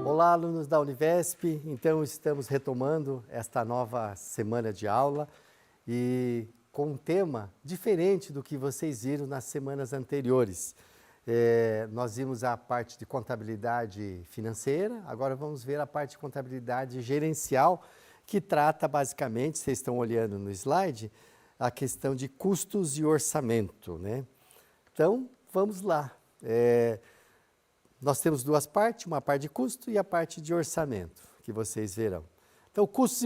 Olá, alunos da Univesp. Então, estamos retomando esta nova semana de aula e com um tema diferente do que vocês viram nas semanas anteriores. Nós vimos a parte de contabilidade financeira, agora vamos ver a parte de contabilidade gerencial, que trata basicamente, vocês estão olhando no slide, a questão de custos e orçamento, né? Então, vamos lá. Nós temos duas partes, uma parte de custo e a parte de orçamento, que vocês verão. Então, custos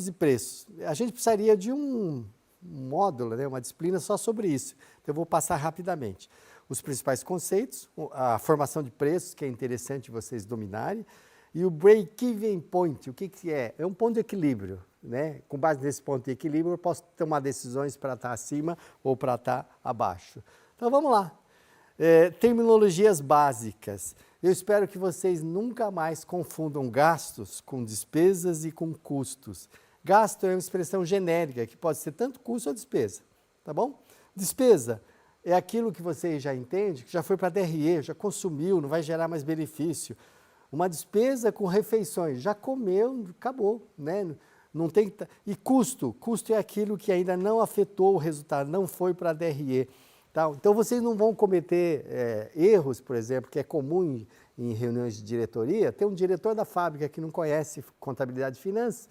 e preços. A gente precisaria de um módulo, né, uma disciplina só sobre isso. Então, eu vou passar rapidamente. Os principais conceitos, a formação de preços, que é interessante vocês dominarem, e o break-even point, o que é? É um ponto de equilíbrio, né? Com base nesse ponto de equilíbrio, eu posso tomar decisões para estar acima ou para estar abaixo. Então, vamos lá. Terminologias básicas. Eu espero que vocês nunca mais confundam gastos com despesas e com custos. Gasto é uma expressão genérica, que pode ser tanto custo ou despesa, tá bom? Despesa é aquilo que você já entende, que já foi para a DRE, já consumiu, não vai gerar mais benefício. Uma despesa com refeições, já comeu, acabou, né? Não tem. E custo é aquilo que ainda não afetou o resultado, não foi para a DRE. Tá? Então, vocês não vão cometer erros, por exemplo, que é comum em reuniões de diretoria. Tem um diretor da fábrica que não conhece contabilidade e finanças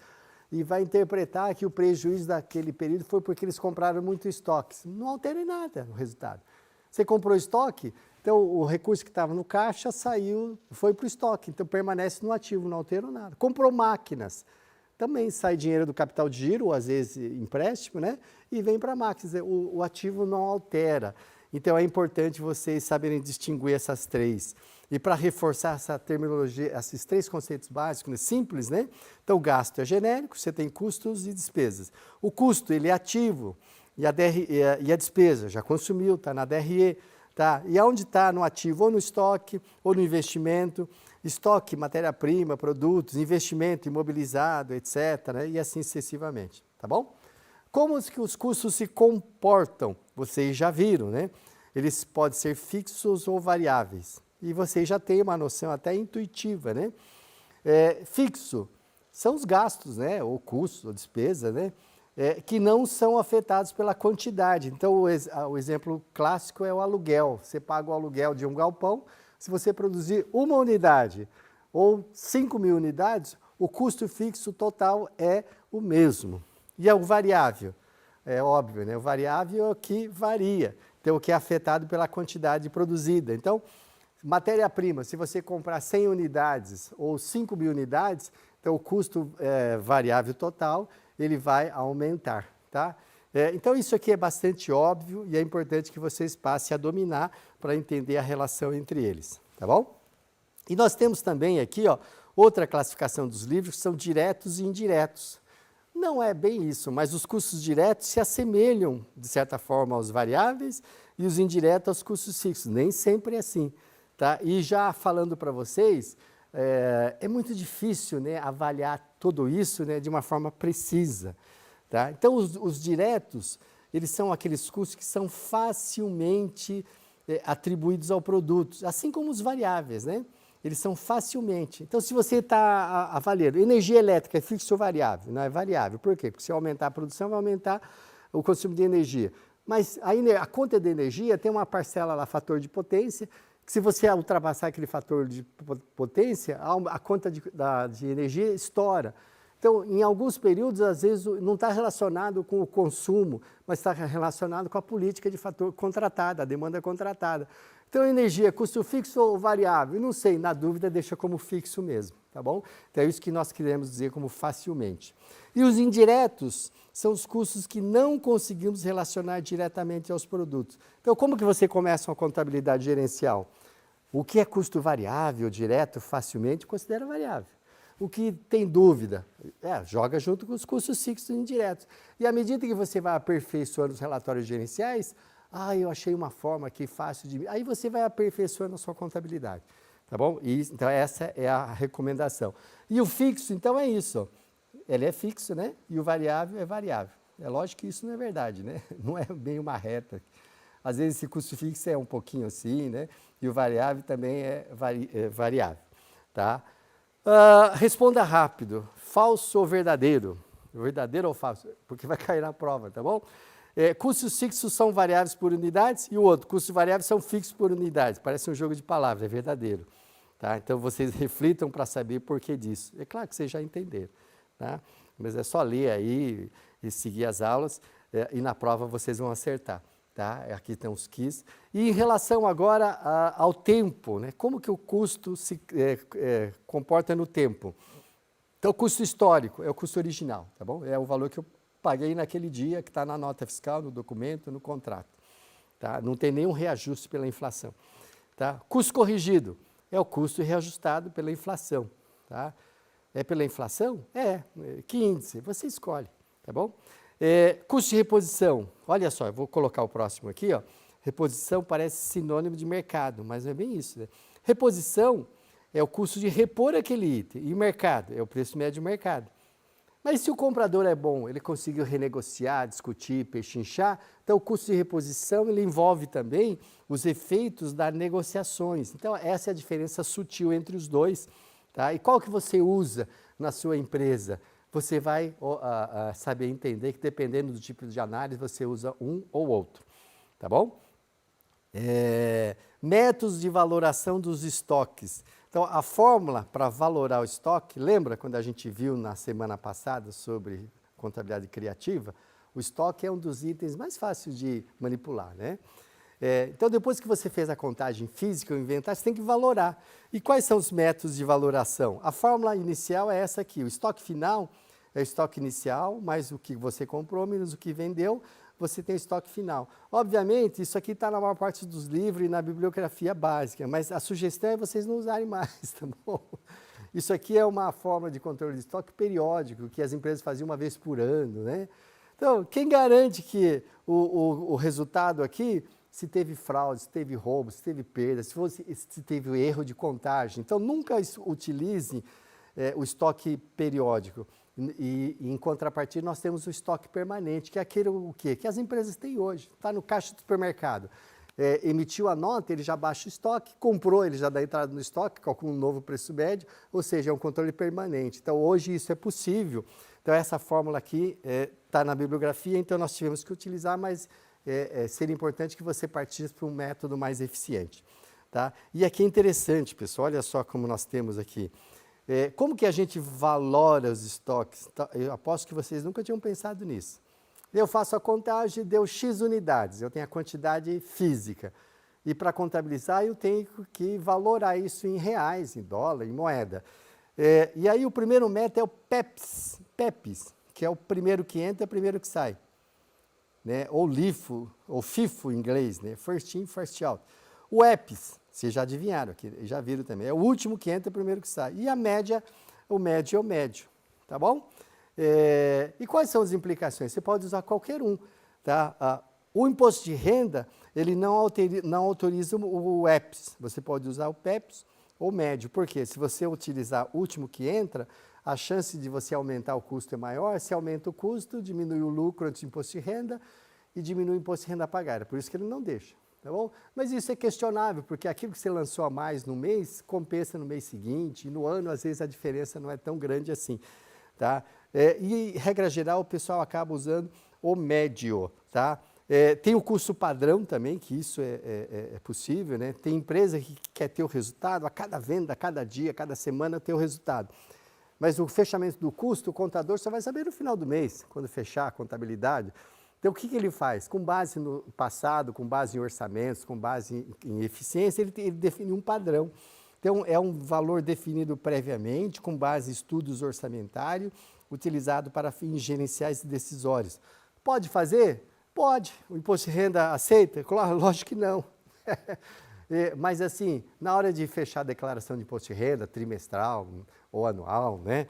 e vai interpretar que o prejuízo daquele período foi porque eles compraram muito estoque. Não altera em nada o resultado. Você comprou estoque, então o recurso que estava no caixa saiu, foi para o estoque, então permanece no ativo, não alterou nada. Comprou máquinas. Também sai dinheiro do capital de giro, ou às vezes empréstimo, né? E vem para a máquina. O ativo não altera. Então é importante vocês saberem distinguir essas três. E para reforçar essa terminologia, esses três conceitos básicos, né? Simples, né? Então o gasto é genérico, você tem custos e despesas. O custo, ele é ativo, e a despesa já consumiu, está na DRE. Tá? E aonde está no ativo, ou no estoque, ou no investimento, estoque, matéria-prima, produtos, investimento imobilizado, etc., né? E assim sucessivamente, tá bom? Como que os custos se comportam? Vocês já viram, né? Eles podem ser fixos ou variáveis. E vocês já têm uma noção até intuitiva, né? Fixo são os gastos, né? Ou custos, ou despesa, né? Que não são afetados pela quantidade. Então, o exemplo clássico é o aluguel. Você paga o aluguel de um galpão, se você produzir uma unidade ou 5.000 unidades, o custo fixo total é o mesmo. E é o variável? É óbvio, né? O variável é o que varia, então o que é afetado pela quantidade produzida. Então, matéria-prima, se você comprar 100 unidades ou 5.000 unidades, então o custo variável total ele vai aumentar, tá? Então, isso aqui é bastante óbvio e é importante que vocês passem a dominar para entender a relação entre eles, tá bom? E nós temos também aqui, ó, outra classificação dos livros, que são diretos e indiretos. Não é bem isso, mas os custos diretos se assemelham, de certa forma, aos variáveis e os indiretos aos custos fixos. Nem sempre é assim, tá? E já falando para vocês, é muito difícil, né, avaliar tudo isso, né, de uma forma precisa. Tá? Então, os diretos, eles são aqueles custos que são facilmente atribuídos ao produto, assim como os variáveis, né? Eles são facilmente. Então, se você está avaliando, energia elétrica é fixa ou variável? Não é variável. Por quê? Porque se aumentar a produção, vai aumentar o consumo de energia. Mas a conta de energia tem uma parcela lá, fator de potência, que se você ultrapassar aquele fator de potência, a conta de energia estoura. Então, em alguns períodos, às vezes, não está relacionado com o consumo, mas está relacionado com a política de fator contratada, a demanda contratada. Então, energia, custo fixo ou variável? Não sei, na dúvida, deixa como fixo mesmo, tá bom? Então, é isso que nós queremos dizer como facilmente. E os indiretos são os custos que não conseguimos relacionar diretamente aos produtos. Então, como que você começa uma contabilidade gerencial? O que é custo variável, direto, facilmente, considera variável. O que tem dúvida, joga junto com os custos fixos e indiretos. E à medida que você vai aperfeiçoando os relatórios gerenciais, eu achei uma forma aqui fácil de... Aí você vai aperfeiçoando a sua contabilidade, tá bom? Então essa é a recomendação. E o fixo, então é isso. Ele é fixo, né? E o variável é variável. É lógico que isso não é verdade, né? Não é bem uma reta. Às vezes esse custo fixo é um pouquinho assim, né? E o variável também é variável, tá? Responda rápido, falso ou verdadeiro? Verdadeiro ou falso? Porque vai cair na prova, tá bom? Custos fixos são variáveis por unidades e o outro, custos variáveis são fixos por unidades. Parece um jogo de palavras, é verdadeiro. Tá? Então vocês reflitam para saber por que disso. É claro que vocês já entenderam, tá? Mas é só ler aí e seguir as aulas e na prova vocês vão acertar. Tá? Aqui tem os quiz. E em relação agora ao tempo, né? Como que o custo se comporta no tempo? Então, o custo histórico é o custo original, tá bom? É o valor que eu paguei naquele dia, que está na nota fiscal, no documento, no contrato. Tá? Não tem nenhum reajuste pela inflação. Tá? Custo corrigido é o custo reajustado pela inflação. Tá? É pela inflação? Que índice? Você escolhe, tá bom? Custo de reposição, olha só, eu vou colocar o próximo aqui, ó. Reposição parece sinônimo de mercado, mas não é bem isso, né? Reposição é o custo de repor aquele item, e mercado é o preço médio do mercado. Mas se o comprador é bom, ele conseguiu renegociar, discutir, pechinchar, então o custo de reposição ele envolve também os efeitos das negociações. Então essa é a diferença sutil entre os dois. Tá? E qual que você usa na sua empresa? Você vai saber entender que dependendo do tipo de análise você usa um ou outro. Tá bom? Métodos de valoração dos estoques. Então, a fórmula para valorar o estoque, lembra quando a gente viu na semana passada sobre contabilidade criativa? O estoque é um dos itens mais fáceis de manipular, né? Então, depois que você fez a contagem física, o inventário, você tem que valorar. E quais são os métodos de valoração? A fórmula inicial é essa aqui, o estoque final é o estoque inicial, mais o que você comprou, menos o que vendeu, você tem o estoque final. Obviamente, isso aqui está na maior parte dos livros e na bibliografia básica, mas a sugestão é vocês não usarem mais, tá bom? Isso aqui é uma forma de controle de estoque periódico, que as empresas faziam uma vez por ano, né? Então, quem garante que o resultado aqui, se teve fraude, se teve roubo, se teve perda, se teve erro de contagem. Então, nunca utilize o estoque periódico. E em contrapartida, nós temos o estoque permanente, que é aquele o quê? Que as empresas têm hoje. Está no caixa do supermercado. Emitiu a nota, ele já baixa o estoque, comprou, ele já dá entrada no estoque, calcula um novo preço médio, ou seja, é um controle permanente. Então, hoje isso é possível. Então, essa fórmula aqui está na bibliografia, então nós tivemos que utilizar, mas seria importante que você partisse para um método mais eficiente. Tá? E aqui é interessante, pessoal, olha só como nós temos aqui. Como que a gente valora os estoques? Eu aposto que vocês nunca tinham pensado nisso. Eu faço a contagem, deu X unidades, eu tenho a quantidade física. E para contabilizar, eu tenho que valorar isso em reais, em dólar, em moeda. E aí o primeiro método é o PEPs, que é o primeiro que entra, é o primeiro que sai. Né? Ou LIFO, ou FIFO em inglês, né? First in, first out. O EPS, vocês já adivinharam aqui, já viram também, é o último que entra, o primeiro que sai. E a média, o médio é o médio, tá bom? E quais são as implicações? Você pode usar qualquer um, tá? O imposto de renda, ele não autoriza o EPS, você pode usar o PEPS ou médio, porque se você utilizar o último que entra, a chance de você aumentar o custo é maior, se aumenta o custo, diminui o lucro antes do imposto de renda e diminui o imposto de renda a pagar, por isso que ele não deixa. Tá bom? Mas isso é questionável, porque aquilo que você lançou a mais no mês, compensa no mês seguinte, e no ano, às vezes, a diferença não é tão grande assim. Tá? E, regra geral, o pessoal acaba usando o médio. Tá? Tem o custo padrão também, que isso é possível. Né? Tem empresa que quer ter o resultado, a cada venda, a cada dia, a cada semana, ter o resultado. Mas o fechamento do custo, o contador só vai saber no final do mês, quando fechar a contabilidade. Então, o que ele faz? Com base no passado, com base em orçamentos, com base em eficiência, ele define um padrão. Então, é um valor definido previamente, com base em estudos orçamentários, utilizado para fins gerenciais e decisórios. Pode fazer? Pode. O imposto de renda aceita? Claro, lógico que não. Mas, assim, na hora de fechar a declaração de imposto de renda, trimestral ou anual, né?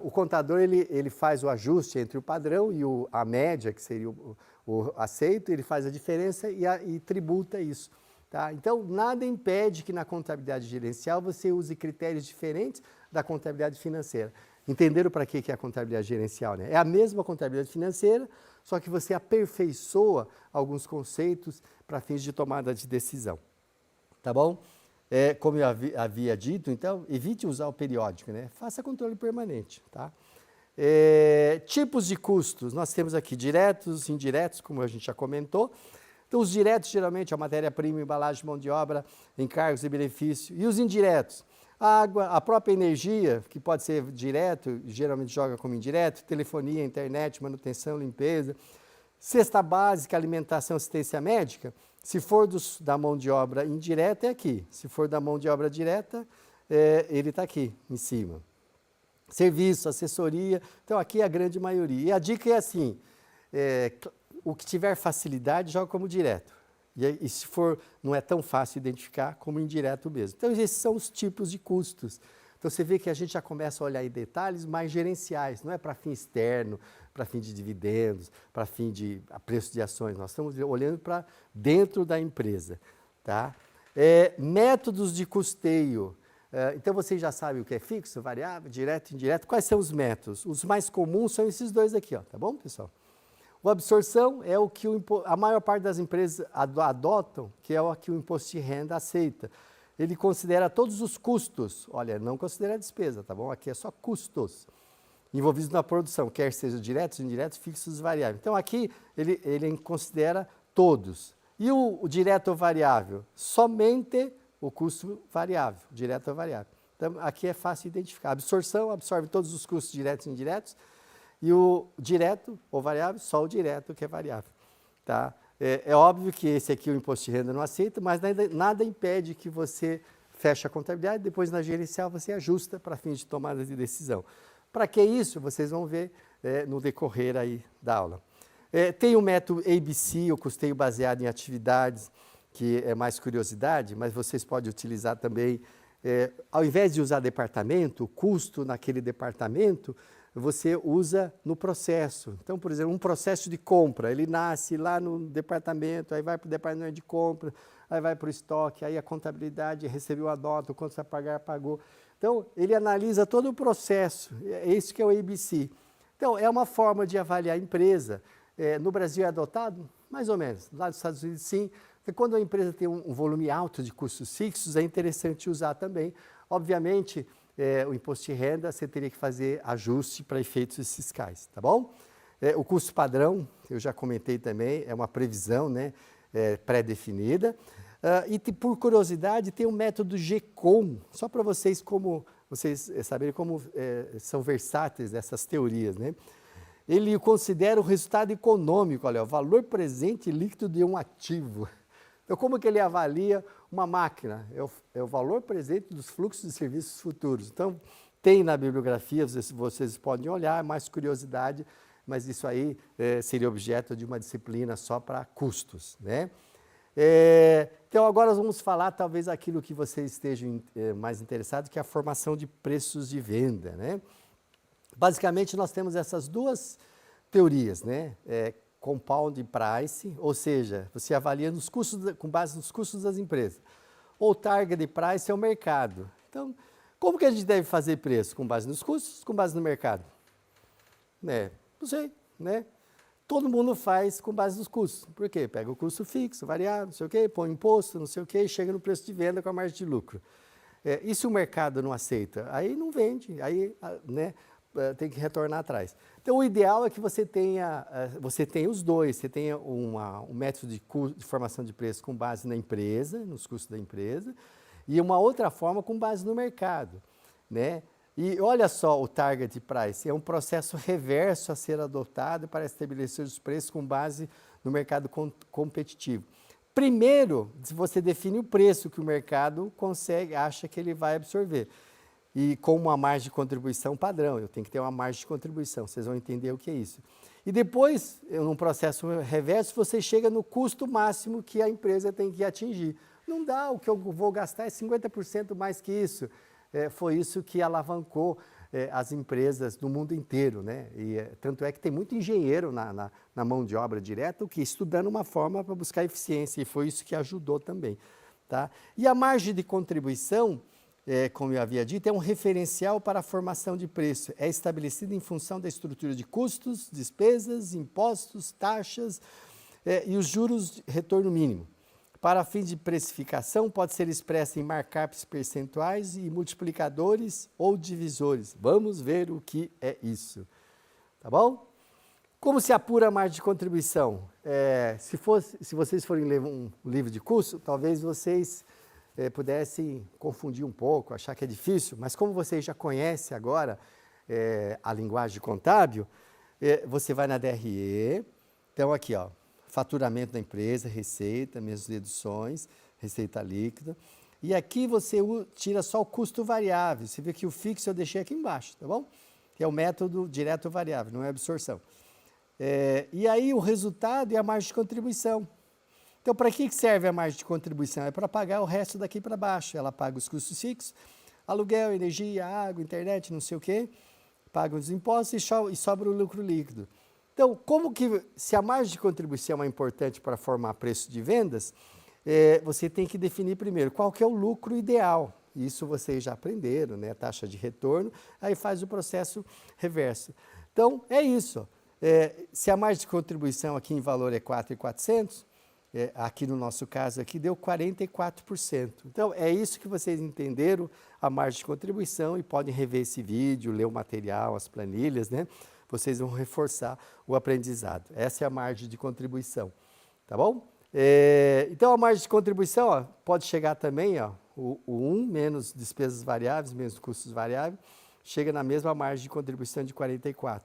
O contador ele faz o ajuste entre o padrão e a média, que seria o aceito, ele faz a diferença e tributa isso. Tá? Então, nada impede que na contabilidade gerencial você use critérios diferentes da contabilidade financeira. Entenderam para que é a contabilidade gerencial, né? É a mesma contabilidade financeira, só que você aperfeiçoa alguns conceitos para fins de tomada de decisão. Tá bom? Como eu havia dito, então, evite usar o periódico, né? Faça controle permanente, tá? Tipos de custos, nós temos aqui diretos, indiretos, como a gente já comentou. Então, os diretos, geralmente, a matéria-prima, embalagem, mão de obra, encargos e benefício. E os indiretos? A água, a própria energia, que pode ser direto, geralmente joga como indireto, telefonia, internet, manutenção, limpeza. Cesta básica, alimentação, assistência médica. Se for da mão de obra indireta, é aqui. Se for da mão de obra direta, ele está aqui, em cima. Serviço, assessoria, então aqui é a grande maioria. E a dica é assim, o que tiver facilidade, joga como direto. E se for, não é tão fácil identificar, como indireto mesmo. Então, esses são os tipos de custos. Então, você vê que a gente já começa a olhar em detalhes mais gerenciais, não é para fim externo, para fim de dividendos, para fim de preço de ações. Nós estamos olhando para dentro da empresa. Tá? Métodos de custeio. Então, vocês já sabem o que é fixo, variável, direto e indireto. Quais são os métodos? Os mais comuns são esses dois aqui, ó, tá bom, pessoal? O absorção é o que a maior parte das empresas adotam, que é o que o imposto de renda aceita. Ele considera todos os custos, olha, não considera a despesa, tá bom? Aqui é só custos envolvidos na produção, quer sejam diretos, indiretos, fixos e variáveis. Então, aqui ele considera todos. E o direto ou variável? Somente o custo variável, direto ou variável. Então, aqui é fácil identificar. A absorção absorve todos os custos diretos e indiretos, e o direto ou variável, só o direto que é variável. Tá? É óbvio que esse aqui o imposto de renda não aceita, mas nada impede que você feche a contabilidade, depois na gerencial você ajusta para fins de tomada de decisão. Para que isso? Vocês vão ver no decorrer aí da aula. Tem o método ABC, o custeio baseado em atividades, que é mais curiosidade, mas vocês podem utilizar também, ao invés de usar departamento, o custo naquele departamento, você usa no processo. Então, por exemplo, um processo de compra, ele nasce lá no departamento, aí vai para o departamento de compra, aí vai para o estoque, aí a contabilidade recebeu a nota, o quanto você vai pagar, pagou. Então, ele analisa todo o processo, é isso que é o ABC. Então, é uma forma de avaliar a empresa. No Brasil é adotado? Mais ou menos. Lá nos Estados Unidos, sim. Quando a empresa tem um volume alto de custos fixos, é interessante usar também. Obviamente, o imposto de renda, você teria que fazer ajuste para efeitos fiscais, tá bom? O custo padrão, eu já comentei também, é uma previsão, né, pré-definida. E por curiosidade, tem o método GECOM, só para vocês saberem como são versáteis essas teorias, né? Ele considera o resultado econômico, olha, o valor presente líquido de um ativo. Então, como que ele avalia uma máquina? É o valor presente dos fluxos de serviços futuros. Então, tem na bibliografia, vocês podem olhar, mais curiosidade, mas isso aí seria objeto de uma disciplina só para custos, né? Então, agora nós vamos falar talvez aquilo que vocês estejam mais interessados, que é a formação de preços de venda, né? Basicamente, nós temos essas duas teorias, né? Compound price, ou seja, você avalia nos custos, com base nos custos das empresas. Ou target price é o mercado. Então, como que a gente deve fazer preço? Com base nos custos, com base no mercado? Não sei, né? Todo mundo faz com base nos custos. Por quê? Pega o custo fixo, variável, não sei o quê, põe imposto, não sei o quê, e chega no preço de venda com a margem de lucro. E se o mercado não aceita? Aí não vende, aí, né? Tem que retornar atrás. Então, o ideal é que você tenha os dois. Você tenha um método de formação de preço com base na empresa, nos custos da empresa, e uma outra forma com base no mercado, né? E olha só o target price, é um processo reverso a ser adotado para estabelecer os preços com base no mercado competitivo. Primeiro, você define o preço que o mercado acha que ele vai absorver. E com uma margem de contribuição padrão, eu tenho que ter uma margem de contribuição, vocês vão entender o que é isso. E depois, num processo reverso, você chega no custo máximo que a empresa tem que atingir. Não dá, o que eu vou gastar é 50% mais que isso. Foi isso que alavancou as empresas no mundo inteiro, né? Tanto é que tem muito engenheiro na mão de obra direta que estudando uma forma para buscar eficiência, e foi isso que ajudou também. Tá? E a margem de contribuição como eu havia dito, é um referencial para a formação de preço. É estabelecido em função da estrutura de custos, despesas, impostos, taxas e os juros de retorno mínimo. Para fins de precificação, pode ser expressa em markups percentuais e multiplicadores ou divisores. Vamos ver o que é isso. Tá bom? Como se apura a margem de contribuição? Se vocês forem ler um livro de curso, talvez vocês pudessem confundir um pouco, achar que é difícil, mas como vocês já conhecem agora a linguagem contábil, você vai na DRE, então aqui, ó, faturamento da empresa, receita, menos deduções, receita líquida. E aqui você tira só o custo variável. Você vê que o fixo eu deixei aqui embaixo, tá bom? Que é o método direto variável, não é absorção. E aí o resultado é a margem de contribuição. Então, para que serve a margem de contribuição? É para pagar o resto daqui para baixo. Ela paga os custos fixos, aluguel, energia, água, internet, não sei o quê, paga os impostos e sobra o lucro líquido. Então, se a margem de contribuição é importante para formar preço de vendas, você tem que definir primeiro qual que é o lucro ideal. Isso vocês já aprenderam, né? Taxa de retorno, aí faz o processo reverso. Então, é isso. Se a margem de contribuição aqui em valor é 4.400, aqui no nosso caso aqui deu 44%. Então, é isso que vocês entenderam, a margem de contribuição, e podem rever esse vídeo, ler o material, as planilhas, né? Vocês vão reforçar o aprendizado. Essa é a margem de contribuição, tá bom? Então, a margem de contribuição pode chegar também, o 1 menos despesas variáveis, menos custos variáveis, chega na mesma margem de contribuição de 44%.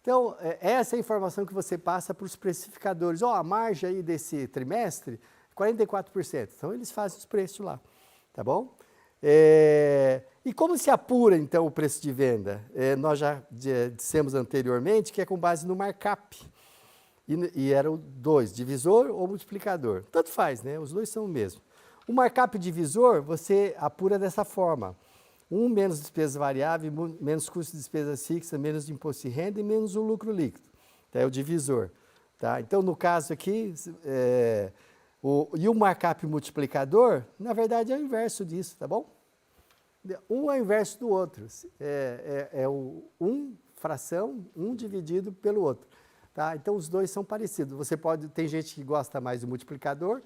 Então, essa é a informação que você passa para os precificadores. A margem aí desse trimestre, 44%. Então, eles fazem os preços lá, tá bom? E como se apura, então, o preço de venda? Nós já dissemos anteriormente que é com base no markup. E eram dois, divisor ou multiplicador. Tanto faz, né? Os dois são o mesmo. O markup divisor, você apura dessa forma. 1 menos despesa variável, menos custo de despesas fixas, menos de imposto de renda e menos o lucro líquido. Então, é o divisor. Tá? Então, no caso aqui, e o markup multiplicador, na verdade, é o inverso disso, tá bom? Um é o inverso do outro. É o 1 fração, 1 dividido pelo outro. Tá? Então, os dois são parecidos. Tem gente que gosta mais do multiplicador.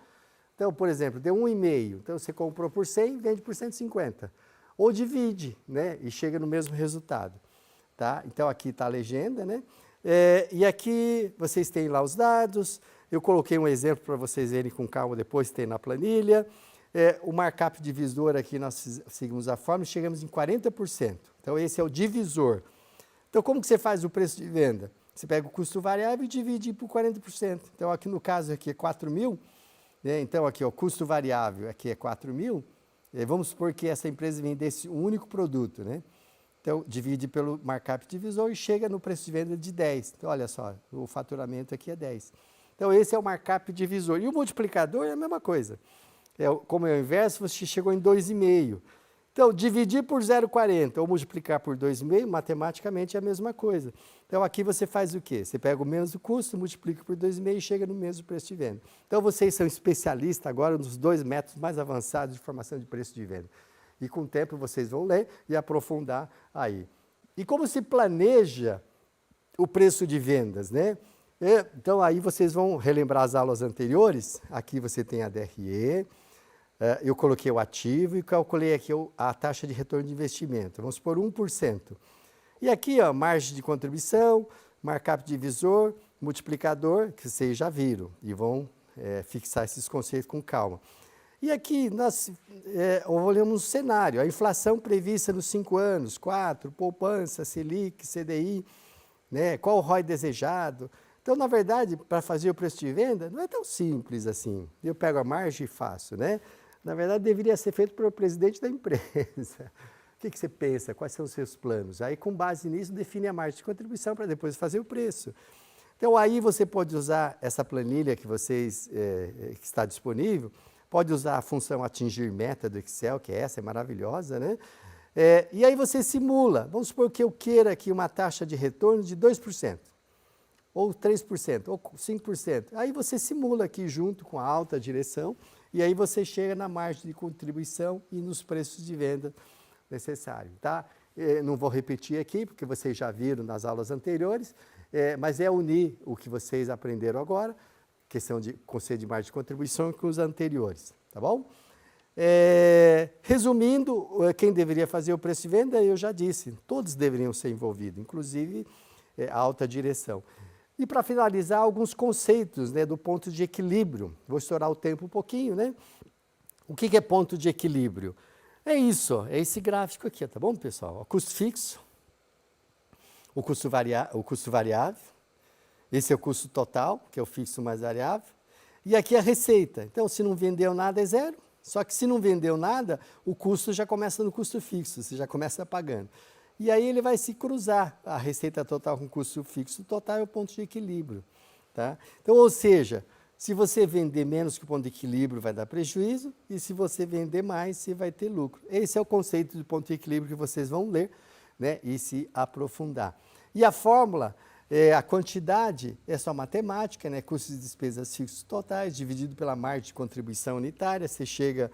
Então, por exemplo, deu 1,5. Então, você comprou por 100 e vende por 150. Ou divide, né? E chega no mesmo resultado. Tá? Então, aqui está a legenda, né? E aqui vocês têm lá os dados. Eu coloquei um exemplo para vocês verem com calma, depois tem na planilha. O markup divisor aqui, nós seguimos a fórmula, chegamos em 40%. Então, esse é o divisor. Então, como que você faz o preço de venda? Você pega o custo variável e divide por 40%. Então, aqui no caso aqui é 4.000. Né? Então, aqui o custo variável aqui é 4.000. Vamos supor que essa empresa vendesse um único produto, né? Então, divide pelo markup divisor e chega no preço de venda de 10. Então, olha só, o faturamento aqui é 10. Então, esse é o markup divisor. E o multiplicador é a mesma coisa. Como é o inverso, você chegou em 2,5. Então, dividir por 0,40 ou multiplicar por 2,5, matematicamente é a mesma coisa. Então, aqui você faz o quê? Você pega o menos do custo, multiplica por 2,5 e chega no mesmo preço de venda. Então, vocês são especialistas agora nos dois métodos mais avançados de formação de preço de venda. E com o tempo vocês vão ler e aprofundar aí. E como se planeja o preço de vendas, né? Então, aí vocês vão relembrar as aulas anteriores. Aqui você tem a DRE. Eu coloquei o ativo e calculei aqui a taxa de retorno de investimento. Vamos supor 1%. E aqui, margem de contribuição, markup divisor, multiplicador, que vocês já viram. E vão fixar esses conceitos com calma. E aqui nós olhamos um cenário. A inflação prevista nos 5 anos, 4, poupança, Selic, CDI, né? Qual o ROI desejado. Então, na verdade, para fazer o preço de venda, não é tão simples assim. Eu pego a margem e faço, né? Na verdade, deveria ser feito pelo presidente da empresa. O que você pensa? Quais são os seus planos? Aí, com base nisso, define a margem de contribuição para depois fazer o preço. Então, aí você pode usar essa planilha que que está disponível, pode usar a função atingir meta do Excel, que é maravilhosa, né? E aí você simula. Vamos supor que eu queira aqui uma taxa de retorno de 2%, ou 3%, ou 5%. Aí você simula aqui junto com a alta direção e aí você chega na margem de contribuição e nos preços de venda necessários, tá? Não vou repetir aqui, porque vocês já viram nas aulas anteriores, mas é unir o que vocês aprenderam agora, questão de conceito de margem de contribuição, com os anteriores, tá bom? Resumindo, quem deveria fazer o preço de venda, eu já disse, todos deveriam ser envolvidos, inclusive a alta direção. E para finalizar, alguns conceitos, né, do ponto de equilíbrio. Vou estourar o tempo um pouquinho, né? O que é ponto de equilíbrio? É isso, é esse gráfico aqui, tá bom, pessoal? O custo fixo, o custo variável, esse é o custo total, que é o fixo mais variável, e aqui a receita. Então, se não vendeu nada, é zero. Só que se não vendeu nada, o custo já começa no custo fixo, você já começa pagando. E aí ele vai se cruzar, a receita total com o custo fixo total é o ponto de equilíbrio. Tá? Então, ou seja, se você vender menos que o ponto de equilíbrio, vai dar prejuízo, e se você vender mais, você vai ter lucro. Esse é o conceito de ponto de equilíbrio que vocês vão ler, né, e se aprofundar. E a fórmula, a quantidade é só matemática, né, custos e despesas fixos totais, dividido pela margem de contribuição unitária, você chega...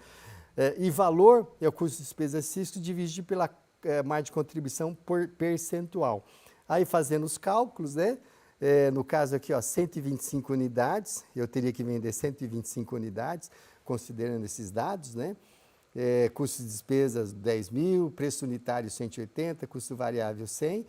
e valor é o custo de despesas fixos dividido pela margem de contribuição por percentual. Aí fazendo os cálculos, né? No caso aqui, ó, 125 unidades, eu teria que vender 125 unidades, considerando esses dados, né? Custo de despesas 10 mil, preço unitário 180, custo variável 100.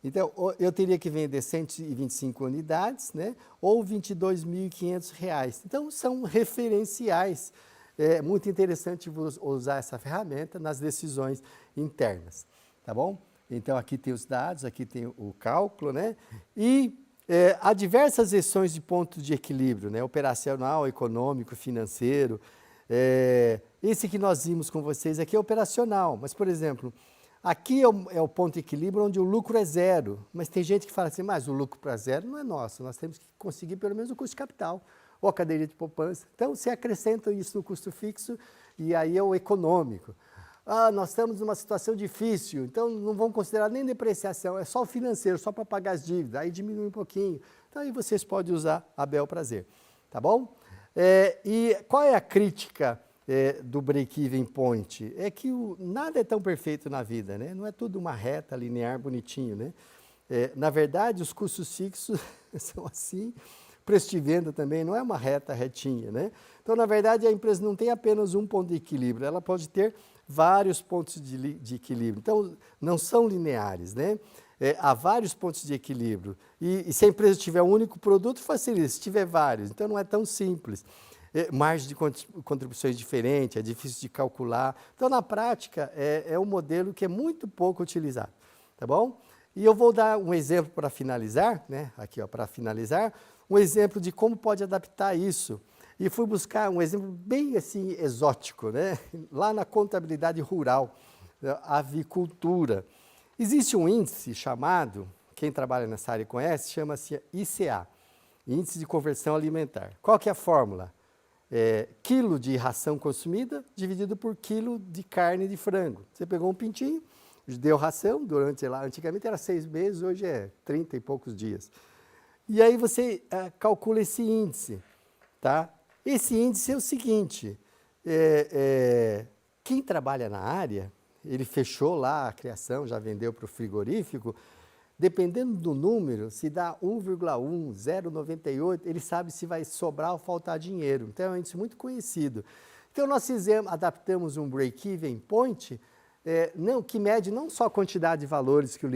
Então, eu teria que vender 125 unidades, né? Ou R$ 22.500. Então, são referenciais. É muito interessante usar essa ferramenta nas decisões internas, tá bom? Então, aqui tem os dados, aqui tem o cálculo, né? E há diversas versões de ponto de equilíbrio, né? Operacional, econômico, financeiro. Esse que nós vimos com vocês aqui é operacional, mas, por exemplo, aqui é o ponto de equilíbrio onde o lucro é zero, mas tem gente que fala assim, mas o lucro para zero não é nosso, nós temos que conseguir pelo menos o custo de capital, ou a cadeia de poupança. Então, você acrescenta isso no custo fixo e aí é o econômico. Nós estamos numa situação difícil, então não vamos considerar nem depreciação, é só o financeiro, só para pagar as dívidas, aí diminui um pouquinho. Então, aí vocês podem usar a bel prazer, tá bom? E qual é a crítica do break-even point? É que nada é tão perfeito na vida, né? Não é tudo uma reta, linear, bonitinho, né? Na verdade, os custos fixos são assim, preço de venda também não é uma reta retinha, né? Então, na verdade, a empresa não tem apenas um ponto de equilíbrio, ela pode ter vários pontos de equilíbrio. Então, não são lineares, né? Há vários pontos de equilíbrio. E se a empresa tiver um único produto, facilita. Se tiver vários, então não é tão simples. Margem de contribuições diferente, é difícil de calcular. Então, na prática, é um modelo que é muito pouco utilizado, tá bom? E eu vou dar um exemplo para finalizar, né? Aqui, ó, para finalizar, um exemplo de como pode adaptar isso. E fui buscar um exemplo bem assim exótico, né? Lá na contabilidade rural, avicultura. Existe um índice chamado, quem trabalha nessa área conhece, chama-se ICA, Índice de Conversão Alimentar. Qual que é a fórmula? Quilo de ração consumida dividido por quilo de carne de frango. Você pegou um pintinho, deu ração, durante lá, antigamente era 6 meses, hoje é 30 e poucos dias. E aí você calcula esse índice, tá? Esse índice é o seguinte, quem trabalha na área, ele fechou lá a criação, já vendeu para o frigorífico, dependendo do número, se dá 1,1, 0,98, ele sabe se vai sobrar ou faltar dinheiro. Então é um índice muito conhecido. Então nós adaptamos um break-even point, que mede não só a quantidade de valores que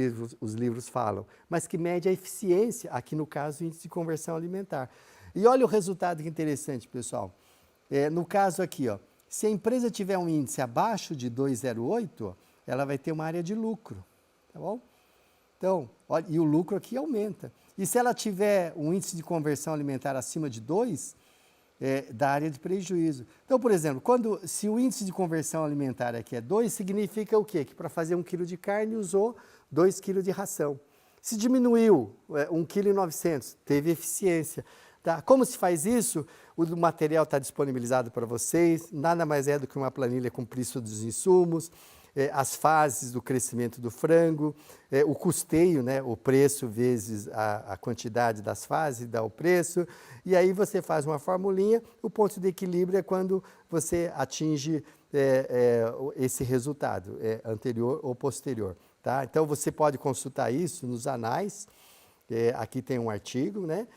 os livros falam, mas que mede a eficiência, aqui no caso o índice de conversão alimentar. E olha o resultado que interessante, pessoal. No caso aqui, ó, se a empresa tiver um índice abaixo de 2,08, ela vai ter uma área de lucro, tá bom? Então, olha, e o lucro aqui aumenta. E se ela tiver um índice de conversão alimentar acima de 2, da área de prejuízo. Então, por exemplo, se o índice de conversão alimentar aqui é 2, significa o quê? Que para fazer 1 quilo de carne usou 2 quilos de ração. Se diminuiu 1,9 kg, teve eficiência. Tá? Como se faz isso? O material está disponibilizado para vocês, nada mais é do que uma planilha com preço dos insumos, as fases do crescimento do frango, o custeio, né, o preço vezes a quantidade das fases dá o preço, e aí você faz uma formulinha, o ponto de equilíbrio é quando você atinge esse resultado, anterior ou posterior. Tá? Então você pode consultar isso nos anais, aqui tem um artigo, né?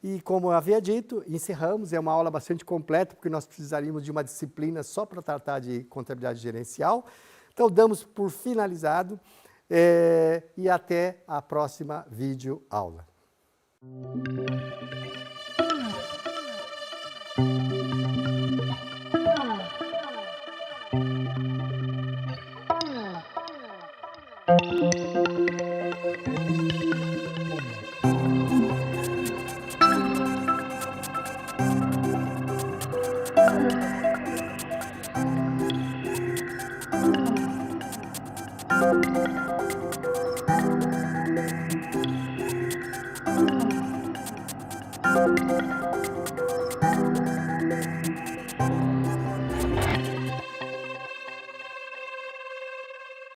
E como eu havia dito, encerramos, é uma aula bastante completa, porque nós precisaríamos de uma disciplina só para tratar de contabilidade gerencial. Então damos por finalizado e até a próxima videoaula.